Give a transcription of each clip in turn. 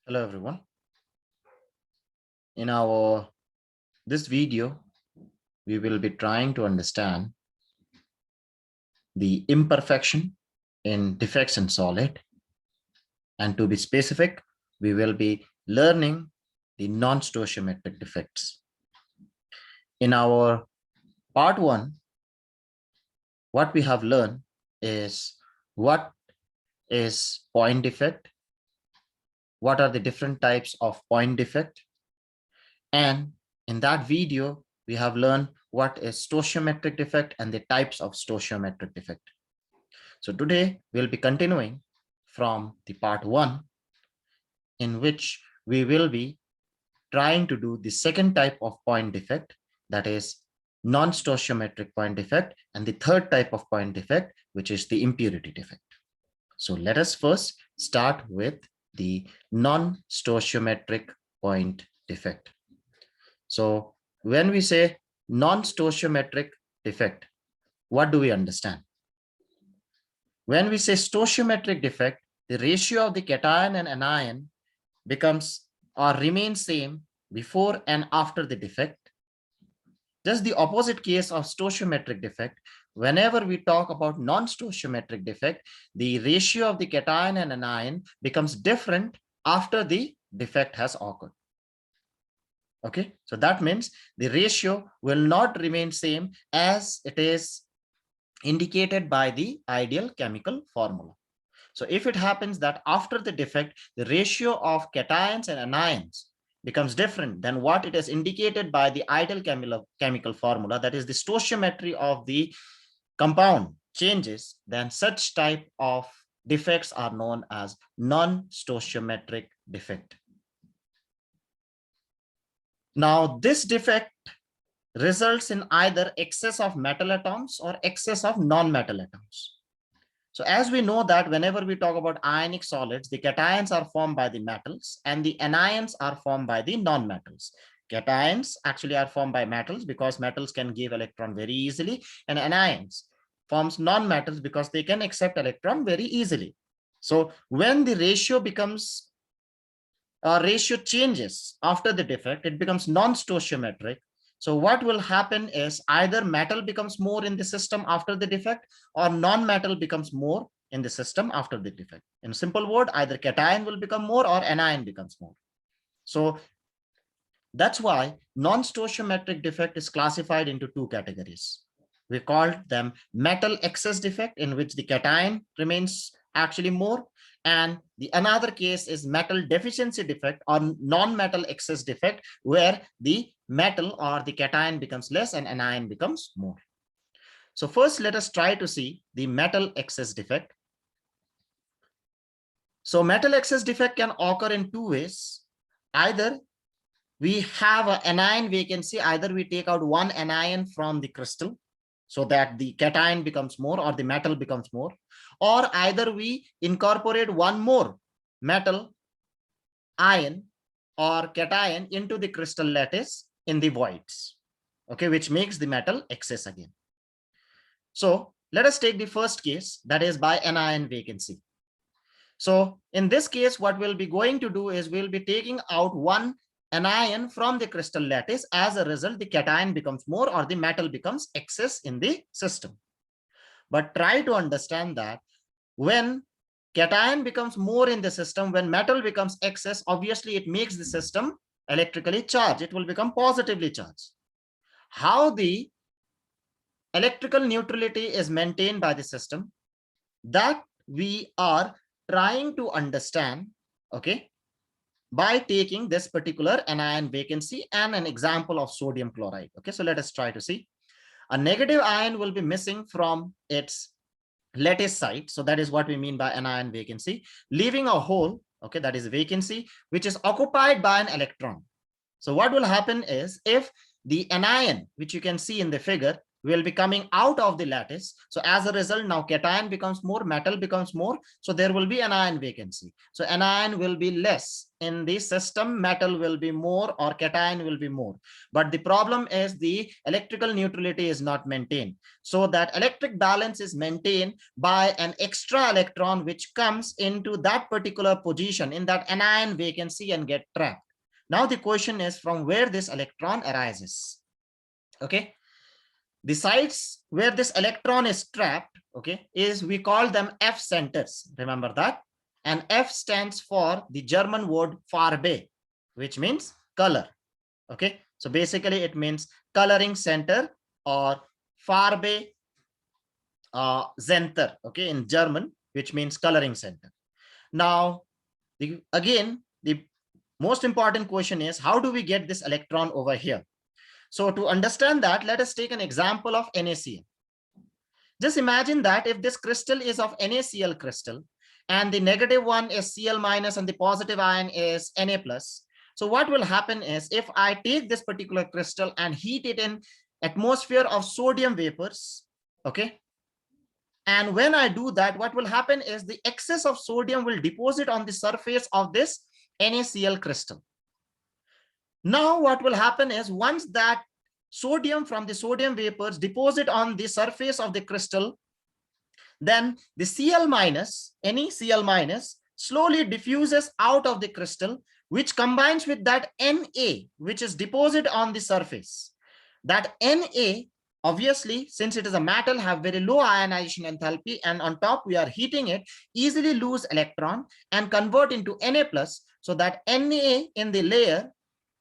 Hello everyone. In our this video, we will be trying to understand the imperfection in defects in solid. And to be specific, we will be learning the non-stoichiometric defects. In our part one, what we have learned is what is point defect, what are the different types of point defect, and in that video, we have learned what is stoichiometric defect and the types of stoichiometric defect. So today we'll be continuing from the part one, in which we will be trying to do the second type of point defect, that is non-stoichiometric point defect, and the third type of point defect, which is the impurity defect. So let us first start with the non-stoichiometric point defect. So when we say non-stoichiometric defect, what do we understand? When we say stoichiometric defect, the ratio of the cation and anion becomes or remains same before and after the defect. Just the opposite case of stoichiometric defect. Whenever we talk about non-stoichiometric defect, the ratio of the cation and anion becomes different after the defect has occurred. Okay, so that means the ratio will not remain same as it is indicated by the ideal chemical formula. So if it happens that after the defect, the ratio of cations and anions becomes different than what it is indicated by the ideal chemical formula, that is the stoichiometry of the compound changes, then such type of defects are known as non-stoichiometric defect. Now, this defect results in either excess of metal atoms or excess of non-metal atoms. So as we know that whenever we talk about ionic solids, the cations are formed by the metals and the anions are formed by the non-metals. Cations actually are formed by metals because metals can give electron very easily, and anions forms non-metals because they can accept electron very easily. So when the ratio becomes ratio changes after the defect, it becomes non-stoichiometric. So what will happen is either metal becomes more in the system after the defect or non-metal becomes more in the system after the defect. In simple word, either cation will become more or anion becomes more. So that's why non-stoichiometric defect is classified into two categories. We called them metal excess defect, in which the cation remains actually more, and the another case is metal deficiency defect or non-metal excess defect, where the metal or the cation becomes less and anion becomes more. So first, let us try to see the metal excess defect. So metal excess defect can occur in two ways. Either we have an anion vacancy, either we take out one anion from the crystal so that the cation becomes more or the metal becomes more, or either we incorporate one more metal ion or cation into the crystal lattice in the voids, okay, which makes the metal excess again. So let us take the first case, that is by anion vacancy. So in this case, what we'll be going to do is we'll be taking out one anion from the crystal lattice. As a result, the cation becomes more or the metal becomes excess in the system. But try to understand that when cation becomes more in the system, when metal becomes excess, obviously it makes the system electrically charged. It will become positively charged. How the electrical neutrality is maintained by the system, that we are trying to understand, okay, by taking this particular anion vacancy and an example of sodium chloride. Okay, so let us try to see. A negative ion will be missing from its lattice site. So that is what we mean by anion vacancy, leaving a hole, okay, that is vacancy, which is occupied by an electron. So what will happen is, if the anion, which you can see in the figure, will be coming out of the lattice. So as a result, now cation becomes more, metal becomes more. So there will be anion vacancy. So anion will be less in the system, metal will be more, or cation will be more. But the problem is the electrical neutrality is not maintained. So that electric balance is maintained by an extra electron which comes into that particular position in that anion vacancy and get trapped. Now the question is from where this electron arises. Okay, the sites where this electron is trapped, okay, is we call them F centers. Remember that. And F stands for the German word Farbe, which means color. Okay, so basically it means coloring center or Farbe Center, okay, in German, which means coloring center. Now, again, the most important question is how do we get this electron over here? So to understand that, let us take an example of NaCl. Just imagine that if this crystal is of NaCl crystal and the negative one is Cl minus and the positive ion is Na plus. So what will happen is if I take this particular crystal and heat it in atmosphere of sodium vapors, okay, and when I do that, what will happen is the excess of sodium will deposit on the surface of this NaCl crystal. Now what will happen is once that sodium from the sodium vapors deposit on the surface of the crystal, then the Cl minus, any Cl minus, slowly diffuses out of the crystal, which combines with that Na, which is deposited on the surface. That Na, obviously, since it is a metal, have very low ionization enthalpy, and on top we are heating it, easily lose electron and convert into Na plus, so that Na in the layer,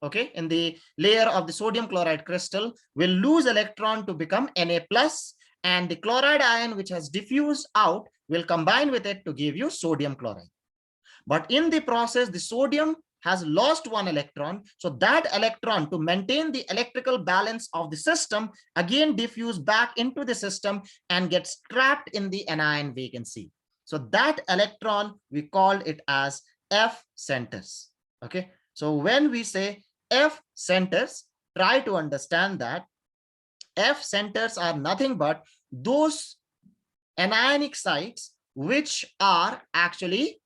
okay, in the layer of the sodium chloride crystal will lose electron to become Na plus, and the chloride ion which has diffused out will combine with it to give you sodium chloride. But in the process, the sodium has lost one electron. So that electron, to maintain the electrical balance of the system, again diffuse back into the system and gets trapped in the anion vacancy. So that electron, we called it as F centers. Okay. So when we say F centers, try to understand that F centers are nothing but those anionic sites which are actually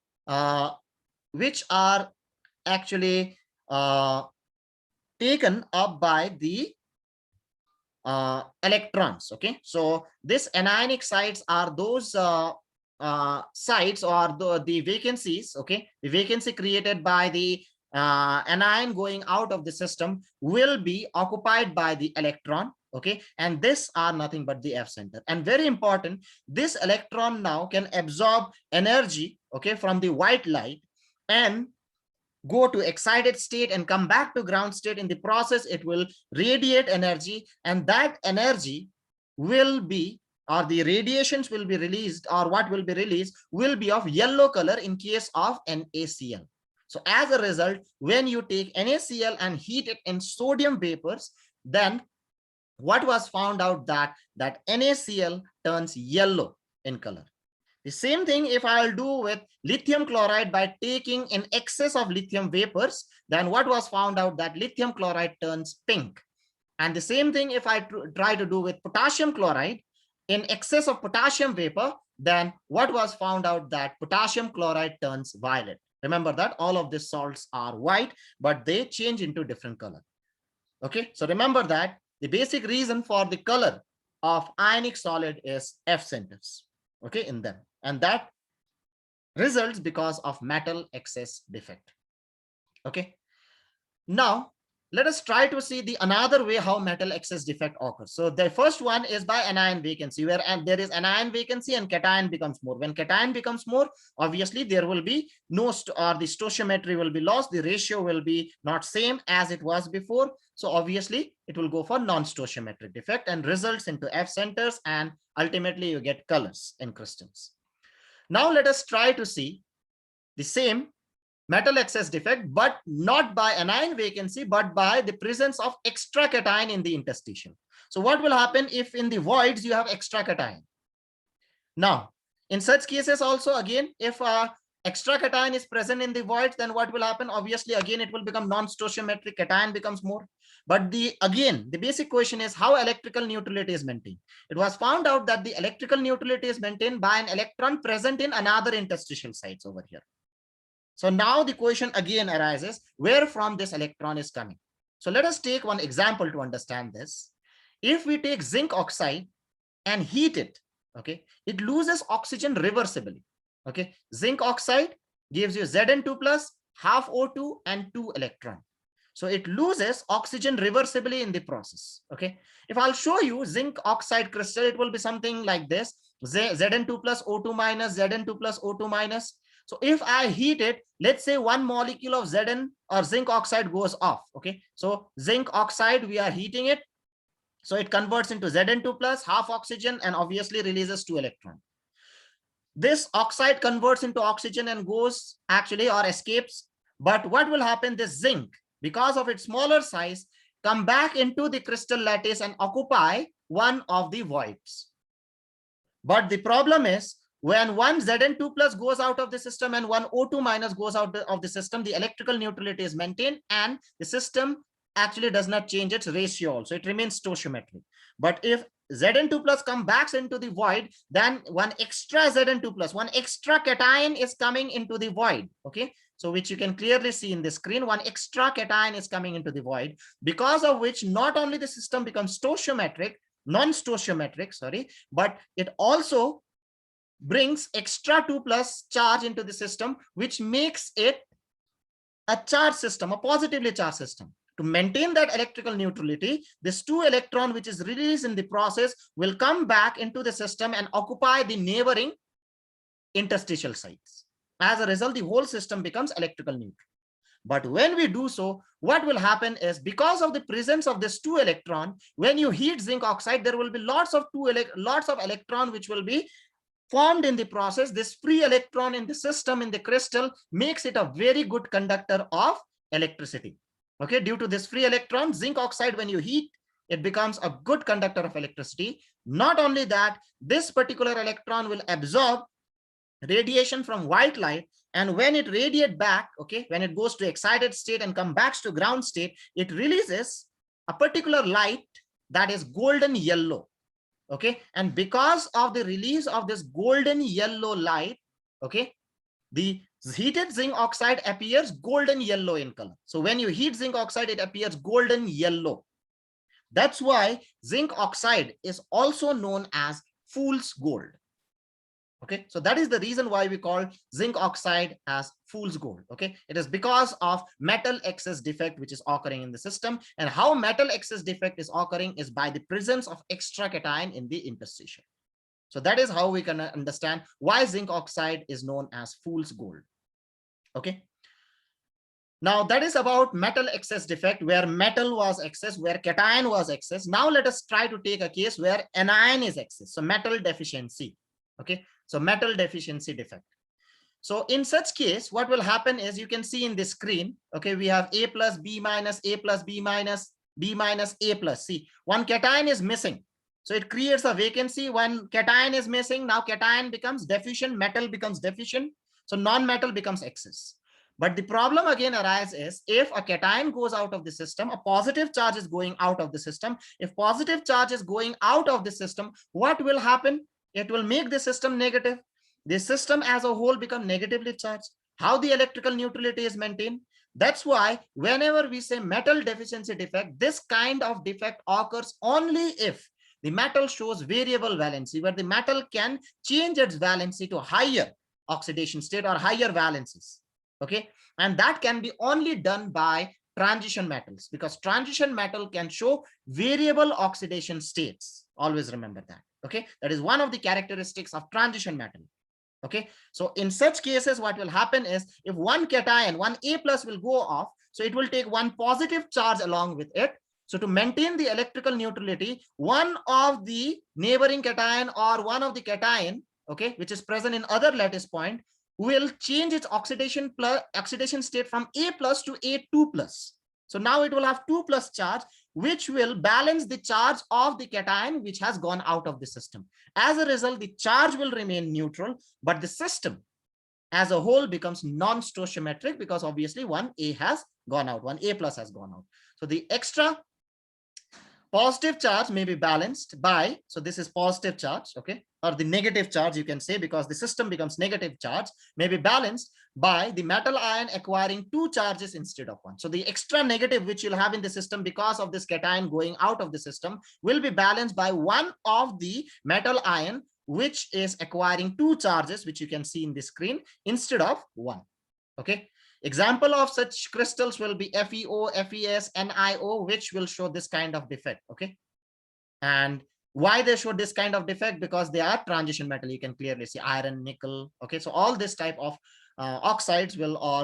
taken up by the electrons. Okay, so this anionic sites are those sites or the vacancies. Okay, the vacancy created by the anion going out of the system will be occupied by the electron. Okay, and this are nothing but the F center. And very important, this electron now can absorb energy, okay, from the white light and go to excited state and come back to ground state. In the process, it will radiate energy, and that energy will be, or the radiations will be released, or what will be released will be of yellow color in case of NaCl. So as a result, when you take NaCl and heat it in sodium vapors, then what was found out that NaCl turns yellow in color. The same thing if I'll do with lithium chloride by taking in excess of lithium vapors, then what was found out that lithium chloride turns pink. And the same thing if I try to do with potassium chloride in excess of potassium vapor, then what was found out that potassium chloride turns violet. Remember that all of these salts are white, but they change into different color. Okay, so remember that the basic reason for the color of ionic solid is F centers, okay, in them, and that results because of metal excess defect. Okay, now let us try to see the another way how metal excess defect occurs. So the first one is by anion vacancy, where there is anion vacancy and cation becomes more. When cation becomes more, obviously there will be no or the stoichiometry will be lost, the ratio will be not same as it was before. So obviously it will go for non-stoichiometric defect and results into F centers, and ultimately you get colors in crystals. Now let us try to see the same metal excess defect, but not by anion vacancy, but by the presence of extra cation in the interstitium. So what will happen if in the voids you have extra cation? Now, in such cases also, again, if extra cation is present in the void, then what will happen? Obviously, again, it will become non-stoichiometric, cation becomes more. But again, the basic question is how electrical neutrality is maintained. It was found out that the electrical neutrality is maintained by an electron present in another interstitial sites over here. So now the question again arises, where from this electron is coming? So let us take one example to understand this. If we take zinc oxide and heat it, okay, it loses oxygen reversibly. Okay, zinc oxide gives you Zn2 plus, half O2 and 2 electron. So it loses oxygen reversibly in the process. Okay, if I'll show you zinc oxide crystal, it will be something like this: Zn2 plus O2 minus, Zn2 plus O2 minus. So if I heat it, let's say one molecule of Zn or zinc oxide goes off. Okay, so zinc oxide, we are heating it. So it converts into Zn2 plus, half oxygen, and obviously releases 2 electrons. This oxide converts into oxygen and goes actually or escapes. But what will happen? This zinc, because of its smaller size, come back into the crystal lattice and occupy one of the voids. But the problem is, when one Zn2 plus goes out of the system and one O2 minus goes out of the system, the electrical neutrality is maintained and the system actually does not change its ratio also. It remains stoichiometric. But if Zn2 plus comes back into the void, then one extra Zn2 plus, one extra cation is coming into the void. Okay, so which you can clearly see in the screen, one extra cation is coming into the void, because of which not only the system becomes stoichiometric, non-stoichiometric, sorry, but it also brings extra 2 plus charge into the system, which makes it a charge system, a positively charged system. To maintain that electrical neutrality, this 2 electron which is released in the process will come back into the system and occupy the neighboring interstitial sites. As a result, the whole system becomes electrical neutral. But when we do so, what will happen is, because of the presence of this 2 electron, when you heat zinc oxide, there will be lots of electron which will be formed in the process. This free electron in the system, in the crystal, makes it a very good conductor of electricity. Okay, due to this free electron, zinc oxide, when you heat, it becomes a good conductor of electricity. Not only that, this particular electron will absorb radiation from white light, and when it radiates back, okay, when it goes to excited state and comes back to ground state, it releases a particular light that is golden yellow. Okay, and because of the release of this golden yellow light, okay, the heated zinc oxide appears golden yellow in color. So when you heat zinc oxide, it appears golden yellow. That's why zinc oxide is also known as fool's gold. Okay, so that is the reason why we call zinc oxide as fool's gold. Okay, it is because of metal excess defect which is occurring in the system, and how metal excess defect is occurring is by the presence of extra cation in the interstitial. So that is how we can understand why zinc oxide is known as fool's gold. Okay, now that is about metal excess defect, where metal was excess, where cation was excess. Now let us try to take a case where anion is excess, so metal deficiency. Okay, so metal deficiency defect. So in such case, what will happen is, you can see in the screen, okay, we have A plus B minus, A plus B minus, B minus A plus. See, one cation is missing, so it creates a vacancy. One cation is missing, now cation becomes deficient, metal becomes deficient, so non-metal becomes excess. But the problem again arises, if a cation goes out of the system, a positive charge is going out of the system. If positive charge is going out of the system, what will happen? It will make the system negative. The system as a whole become negatively charged. How the electrical neutrality is maintained? That's why whenever we say metal deficiency defect, this kind of defect occurs only if the metal shows variable valency, where the metal can change its valency to higher oxidation state or higher valencies. Okay, and that can be only done by transition metals, because transition metal can show variable oxidation states. Always remember that. Okay, that is one of the characteristics of transition metal. Okay, so in such cases, what will happen is, if one cation, one A plus will go off, so it will take one positive charge along with it. So to maintain the electrical neutrality, one of the neighboring cation or one of the cation, okay, which is present in other lattice point, will change its oxidation state from A plus to A2 plus. So now it will have 2 plus charge, which will balance the charge of the cation which has gone out of the system. As a result, the charge will remain neutral, but the system as a whole becomes non-stoichiometric because obviously one A has gone out, one A plus has gone out. So the extra positive charge may be balanced by, so this is positive charge, okay, or the negative charge you can say, because the system becomes negative charge, may be balanced by the metal ion acquiring two charges instead of one. So the extra negative which you'll have in the system because of this cation going out of the system will be balanced by one of the metal ion which is acquiring two charges, which you can see in the screen, instead of one. Okay. Example of such crystals will be FeO, FeS, NiO, which will show this kind of defect. Okay. And why they show this kind of defect? Because they are transition metal. You can clearly see iron, nickel. Okay. So all this type of oxides will, or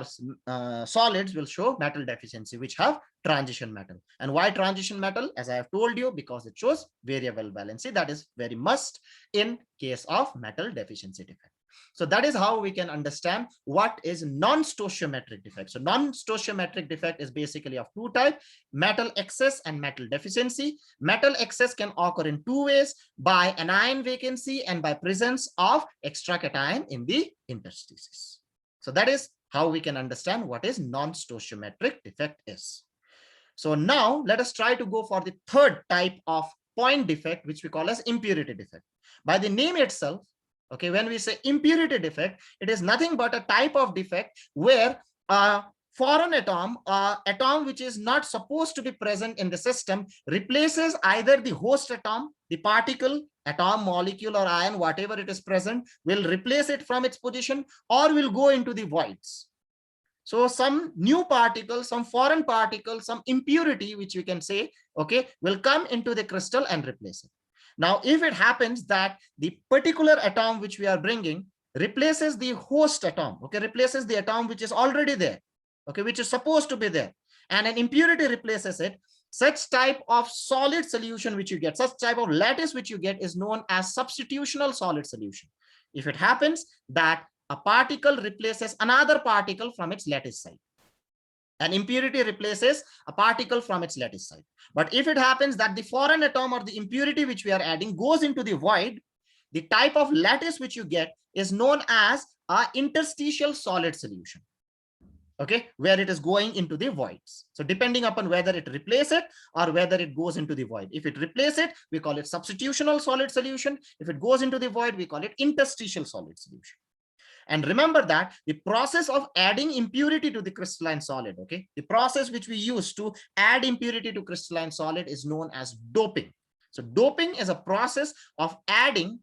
solids will show metal deficiency, which have transition metal. And why transition metal? As I have told you, because it shows variable valency. That is very must in case of metal deficiency defect. So that is how we can understand what is non-stoichiometric defect. So non-stoichiometric defect is basically of two types: metal excess and metal deficiency. Metal excess can occur in two ways: by anion vacancy and by presence of extra cation in the interstices. So that is how we can understand what is non-stoichiometric defect is. So now let us try to go for the third type of point defect, which we call as impurity defect. By the name itself, okay, when we say impurity defect, it is nothing but a type of defect where a foreign atom, atom which is not supposed to be present in the system, replaces either the host atom, the particle, atom, molecule, or ion, whatever it is present, will replace it from its position or will go into the voids. So some new particle, some foreign particle, some impurity, which we can say, okay, will come into the crystal and replace it. Now, if it happens that the particular atom which we are bringing replaces the host atom, okay, replaces the atom which is already there, okay, which is supposed to be there, and an impurity replaces it, such type of solid solution which you get, such type of lattice which you get is known as substitutional solid solution. If it happens that a particle replaces another particle from its lattice side, an impurity replaces a particle from its lattice side. But if it happens that the foreign atom or the impurity which we are adding goes into the void, the type of lattice which you get is known as an interstitial solid solution. Okay, where it is going into the voids. So depending upon whether it replaces it or whether it goes into the void. If it replaces it, we call it substitutional solid solution. If it goes into the void, we call it interstitial solid solution. And remember that the process of adding impurity to the crystalline solid, okay, the process which we use to add impurity to crystalline solid is known as doping. So doping is a process of adding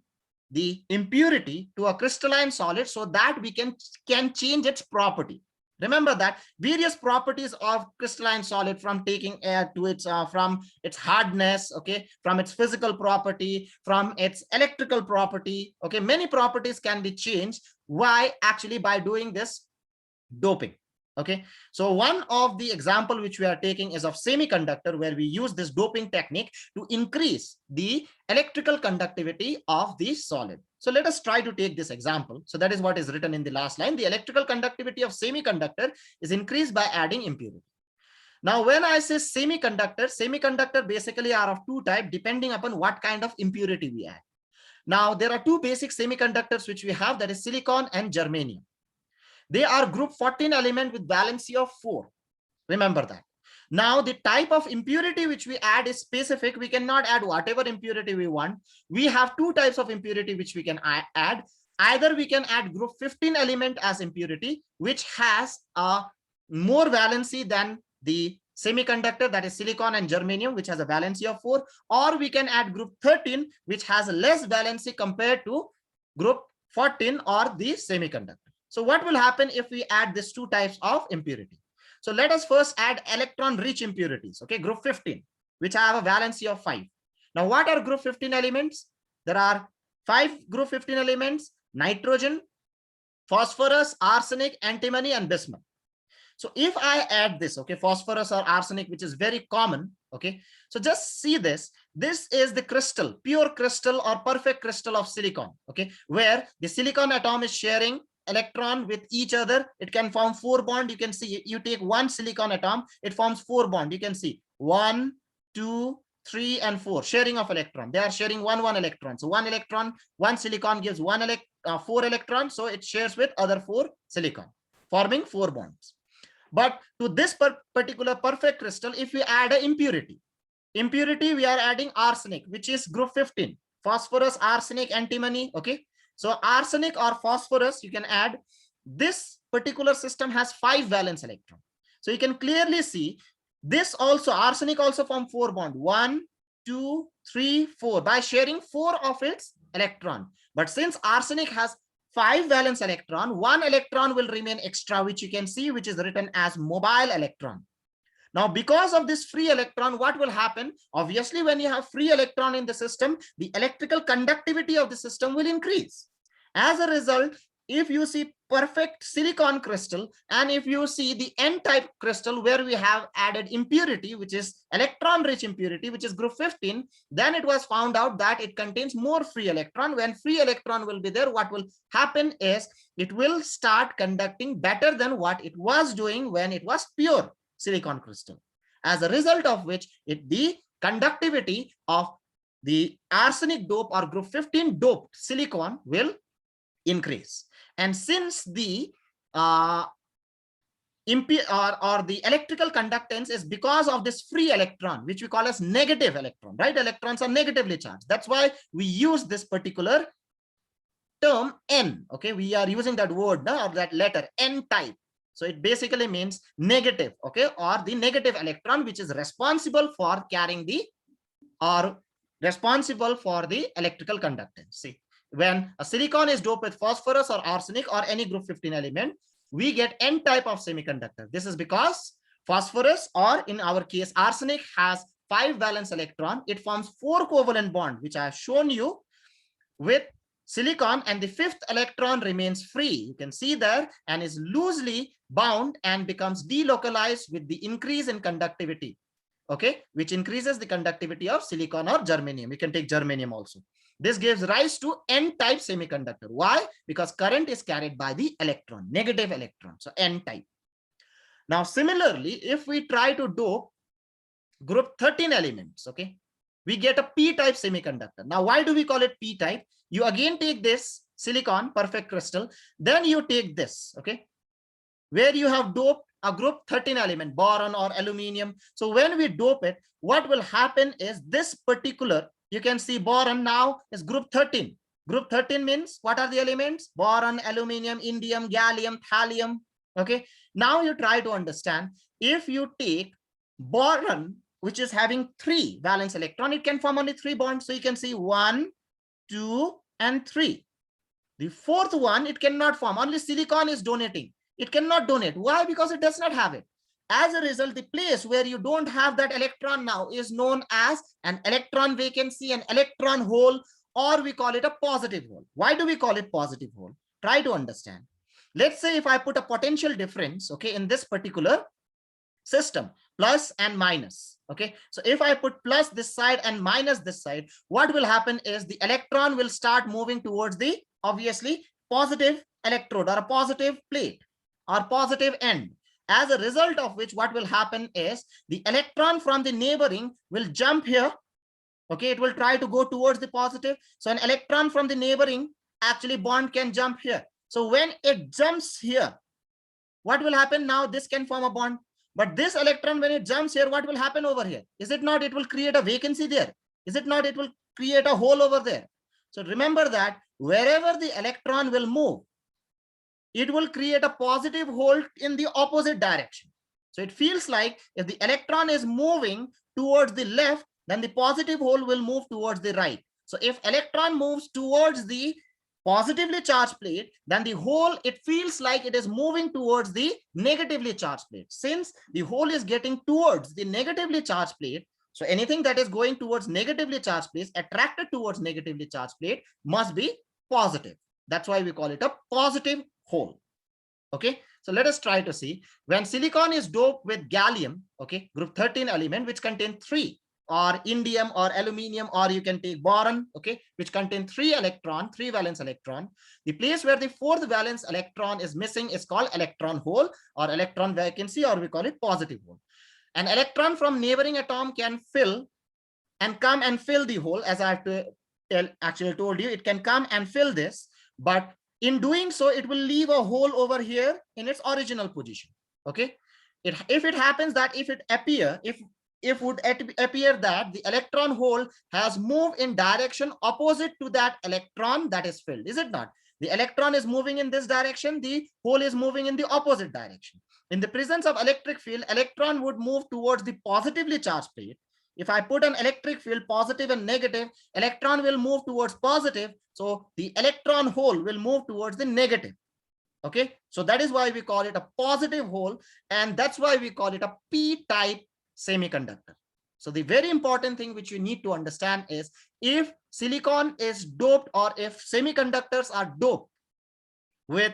the impurity to a crystalline solid so that we can change its property. Remember that various properties of crystalline solid, from taking air to its from its hardness, okay, from its physical property, from its electrical property, okay, many properties can be changed. Why? Actually by doing this doping. Okay, so one of the example which we are taking is of semiconductor, where we use this doping technique to increase the electrical conductivity of the solid. So let us try to take this example. So that is what is written in the last line. The electrical conductivity of semiconductor is increased by adding impurity. Now, when I say semiconductor basically are of two types depending upon what kind of impurity we add. Now, there are two basic semiconductors which we have, that is silicon and germanium. They are group 14 element with valency of 4. Remember that. Now, the type of impurity which we add is specific. We cannot add whatever impurity we want. We have two types of impurity which we can add. Either we can add group 15 element as impurity, which has a more valency than the semiconductor, that is silicon and germanium, which has a valency of 4, or we can add group 13, which has less valency compared to group 14 or the semiconductor. So what will happen if we add these two types of impurity? So let us first add electron rich impurities, okay, group 15, which have a valency of 5. Now, what are group 15 elements? There are 5 group 15 elements: nitrogen, phosphorus, arsenic, antimony, and bismuth. So if I add this, okay, phosphorus or arsenic, which is very common, okay, so just see this. This is the crystal, pure crystal or perfect crystal of silicon, okay, where the silicon atom is sharing electron with each other. It can form 4 bonds. You can see, you take one silicon atom, it forms 4 bonds. You can see 1, 2, 3, and 4, sharing of electron. They are sharing one electron. So one electron, one silicon gives 4 electrons. So it shares with other 4 silicon, forming 4 bonds. But to this particular perfect crystal, if we add an impurity, we are adding arsenic, which is group 15, phosphorus, arsenic, antimony. Okay. So arsenic or phosphorus, you can add. This particular system has 5 valence electron. So you can clearly see this also, arsenic also form 4 bond, 1, 2, 3, 4, by sharing 4 of its electron. But since arsenic has 5 valence electron, 1 electron will remain extra, which you can see, which is written as mobile electron. Now, because of this free electron, what will happen? Obviously, when you have free electron in the system, the electrical conductivity of the system will increase. As a result, if you see perfect silicon crystal, and if you see the N-type crystal where we have added impurity, which is electron-rich impurity, which is group 15, then it was found out that it contains more free electron. When free electron will be there, what will happen is it will start conducting better than what it was doing when it was pure silicon crystal. As a result of which, the conductivity of the arsenic dope or group 15 doped silicon will increase. And since the the electrical conductance is because of this free electron, which we call as negative electron, right? Electrons are negatively charged. That's why we use this particular term N. Okay, we are using that word or that letter N type. So it basically means negative, okay, or the negative electron, which is responsible for carrying the, or responsible for the electrical conductance. See, when a silicon is doped with phosphorus or arsenic or any group 15 element, we get N type of semiconductor. This is because phosphorus, or in our case arsenic, has 5 valence electron. It forms 4 covalent bond, which I have shown you with silicon, and the 5th electron remains free. You can see there, and is loosely bound and becomes delocalized with the increase in conductivity. Okay, which increases the conductivity of silicon or germanium. You can take germanium also. This gives rise to N-type semiconductor. Why? Because current is carried by the electron, negative electron. So N-type. Now, similarly, if we try to dope group 13 elements, okay, we get a P-type semiconductor. Now, why do we call it P-type? You again take this silicon, perfect crystal, then you take this, okay, where you have doped a group 13 element, boron or aluminium. So when we dope it, what will happen is this particular, you can see boron now is group 13. Group 13 means what are the elements? Boron, aluminium, indium, gallium, thallium. Okay. Now you try to understand, if you take boron, which is having 3 valence electron, it can form only 3 bonds. So you can see 1, 2, and 3. The 4th one, it cannot form. Only silicon is donating. It cannot donate. Why? Because it does not have it. As a result, the place where you don't have that electron now is known as an electron vacancy, an electron hole, or we call it a positive hole. Why do we call it positive hole? Try to understand. Let's say if I put a potential difference, okay, in this particular system, plus and minus. Okay, so if I put plus this side and minus this side, what will happen is the electron will start moving towards the obviously positive electrode or a positive plate or positive end. As a result of which, what will happen is the electron from the neighboring will jump here. Okay, it will try to go towards the positive. So an electron from the neighboring actually bond can jump here. So when it jumps here, what will happen? Now this can form a bond. But this electron, when it jumps here, what will happen over here? Is it not? It will create a vacancy there. Is it not? It will create a hole over there. So remember that wherever the electron will move, it will create a positive hole in the opposite direction. So it feels like if the electron is moving towards the left, then the positive hole will move towards the right. So if electron moves towards the positively charged plate, then the hole, it feels like it is moving towards the negatively charged plate. Since the hole is getting towards the negatively charged plate, so anything that is going towards negatively charged plate, attracted towards negatively charged plate, must be positive. That's why we call it a positive hole. Okay, so let us try to see. When silicon is doped with gallium, okay, group 13 element, which contain 3, or indium or aluminium, or you can take boron, okay, which contain 3 valence electron. The place where the 4th valence electron is missing is called electron hole or electron vacancy, or we call it positive hole. An electron from neighboring atom can fill and come and fill the hole, as I've actually told you, it can come and fill this, but in doing so, it will leave a hole over here in its original position. Okay. If it happens that if it appear, if would appear that the electron hole has moved in direction opposite to that electron that is filled, is it not? The electron is moving in this direction, the hole is moving in the opposite direction. In the presence of electric field, electron would move towards the positively charged plate. If I put an electric field positive and negative, electron will move towards positive. So the electron hole will move towards the negative. Okay. So that is why we call it a positive hole. And that's why we call it a p-type semiconductor. So the very important thing which you need to understand is if silicon is doped, or if semiconductors are doped with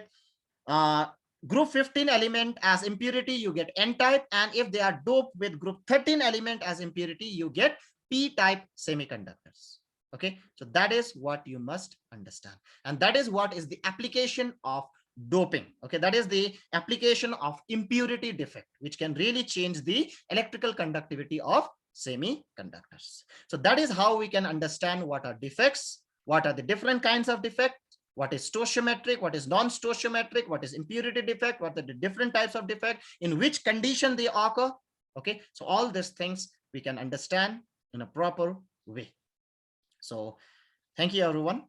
group 15 element as impurity, you get n-type, and if they are doped with group 13 element as impurity, you get p-type semiconductors. Okay, so that is what you must understand, and that is what is the application of doping. Okay, that is the application of impurity defect, which can really change the electrical conductivity of semiconductors. So that is how we can understand what are defects, what are the different kinds of defects, what is stoichiometric, what is non-stoichiometric, what is impurity defect, what are the different types of defect, in which condition they occur. Okay, so all these things we can understand in a proper way. So thank you, everyone.